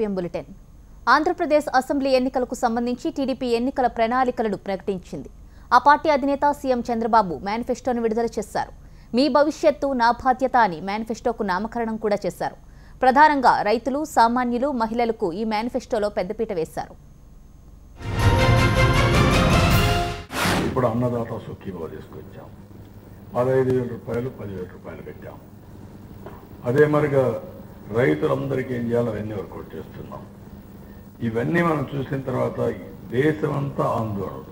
PM bulletin. Andhra Pradesh assembly ఎన్నికలకు సంబంధించి TDP ఎన్నికల ప్రణాళికలను ప్రకటించింది. ఆ పార్టీ అధినేత సీఎం చంద్రబాబు మేనిఫెస్టోను విడుదల చేశారు. మీ భవిష్యత్తు నా బాధ్యత అని మేనిఫెస్టోకు నామకరణం కూడా చేశారు. ప్రధానంగా రైతులు, సామాన్యులు, మహిళలకు ఈ మేనిఫెస్టోలో పెద్దపీట వేశారు. ఇప్పుడు అన్నదాత సుఖీభవ తీసుకొచ్చాం. 15,000 రూపాయలు 10,000 రూపాయలు పెట్టాం. అదే మరిగా రైతులందరికీ ఏం చేయాలో అవన్నీ వర్కౌట్ చేస్తున్నాం. ఇవన్నీ మనం చూసిన తర్వాత దేశమంతా ఆందోళన.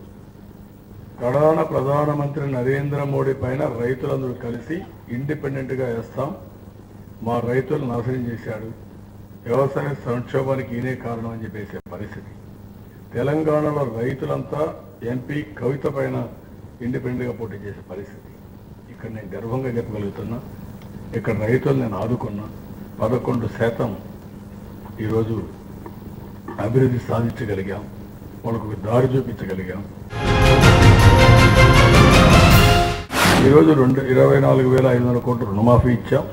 కడాన ప్రధానమంత్రి నరేంద్ర మోడీ పైన రైతులందరూ కలిసి ఇండిపెండెంట్గా వేస్తాం, మా రైతులు నాశనం చేశాడు, వ్యవసాయ సంక్షోభానికి ఈయనే కారణం అని చెప్పేసే పరిస్థితి. తెలంగాణలో రైతులంతా ఎంపీ కవిత పైన ఇండిపెండెంట్గా పోటీ చేసే పరిస్థితి. ఇక్కడ నేను గర్వంగా చెప్పగలుగుతున్నా, ఇక్కడ రైతులు నేను ఆదుకున్నా. 11% ఈరోజు అభివృద్ధి సాధించగలిగాం, వాళ్ళకు దారి చూపించగలిగాం. ఈరోజు 24,500 కోట్లు రుణమాఫీ ఇచ్చాం.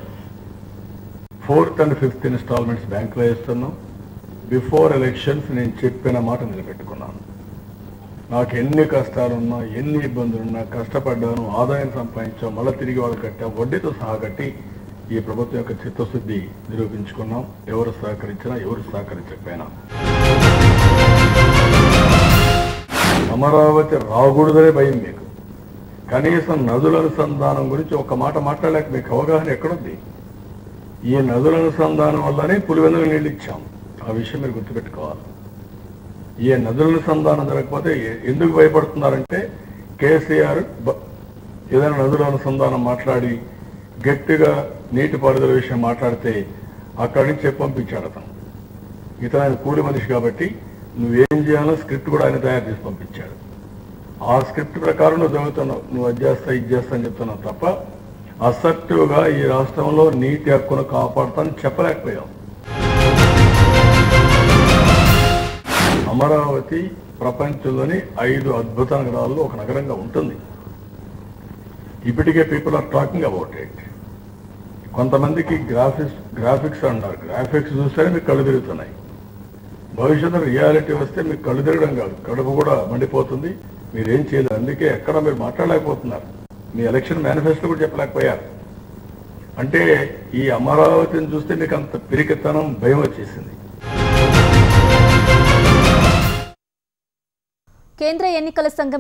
4th and 5th ఇన్స్టాల్మెంట్స్ బ్యాంకులో వేస్తున్నాం. బిఫోర్ ఎలక్షన్స్ నేను చెప్పిన మాట నిలబెట్టుకున్నాను. నాకు ఎన్ని కష్టాలున్నా, ఎన్ని ఇబ్బందులున్నా కష్టపడ్డాను, ఆదాయం సంపాదించాం, మళ్ళీ తిరిగి వాళ్ళు కట్టాం, వడ్డీతో సహా కట్టి ఈ ప్రభుత్వం యొక్క చిత్తశుద్ధి నిరూపించుకున్నాం. ఎవరు సహకరించినా, ఎవరు సహకరించకపోయినా. అమరావతి రాకూడదనే భయం మీకు. కనీసం నదుల అనుసంధానం గురించి ఒక మాట మాట్లాడలేక మీకు అవగాహన ఎక్కడుంది? ఈ నదుల అనుసంధానం వల్లనే పులివెందులు నీళ్ళు ఇచ్చాం. ఆ విషయం మీరు గుర్తుపెట్టుకోవాలి. ఈ నదుల అనుసంధానం జరగకపోతే ఎందుకు భయపడుతున్నారంటే, కేసీఆర్ ఏదైనా నదుల అనుసంధానం మాట్లాడి గట్టిగా నీటిపారుదల విషయం మాట్లాడితే అక్కడి నుంచి పంపించాడు అతను. ఇతను ఆయన కూలి మనిషి కాబట్టి నువ్వేం చేయాలో స్క్రిప్ట్ కూడా ఆయన తయారు చేసి పంపించాడు. ఆ స్క్రిప్ట్ ప్రకారం నువ్వు చదువుతున్నావు, నువ్వు అది చేస్తా ఇది చేస్తా అని చెప్తున్నావు తప్ప అసర్టివ్గా ఈ రాష్ట్రంలో నీటి హక్కును కాపాడుతానని చెప్పలేకపోయావు. అమరావతి ప్రపంచంలోని 5 అద్భుత నగరాల్లో ఒక నగరంగా ఉంటుంది. ఇప్పటికే people are talking about it. కొంతమందికి గ్రాఫిక్స్ అంటారు. గ్రాఫిక్స్ చూస్తేనే మీకు కళ్ళు తిరుగుతున్నాయి. భవిష్యత్తులో రియాలిటీ వస్తే మీకు కళ్ళు తిరగడం కాదు, కడుపు కూడా మండిపోతుంది. మీరేం చేయలేదు. అందుకే ఎక్కడ మీరు మాట్లాడలేకపోతున్నారు. మీ ఎలక్షన్ మేనిఫెస్టో కూడా చెప్పలేకపోయారు. అంటే ఈ అమరావతిని చూస్తే మీకు అంత పిరికితనం, భయం వచ్చేసింది. కేంద్ర ఎన్నికల సంఘం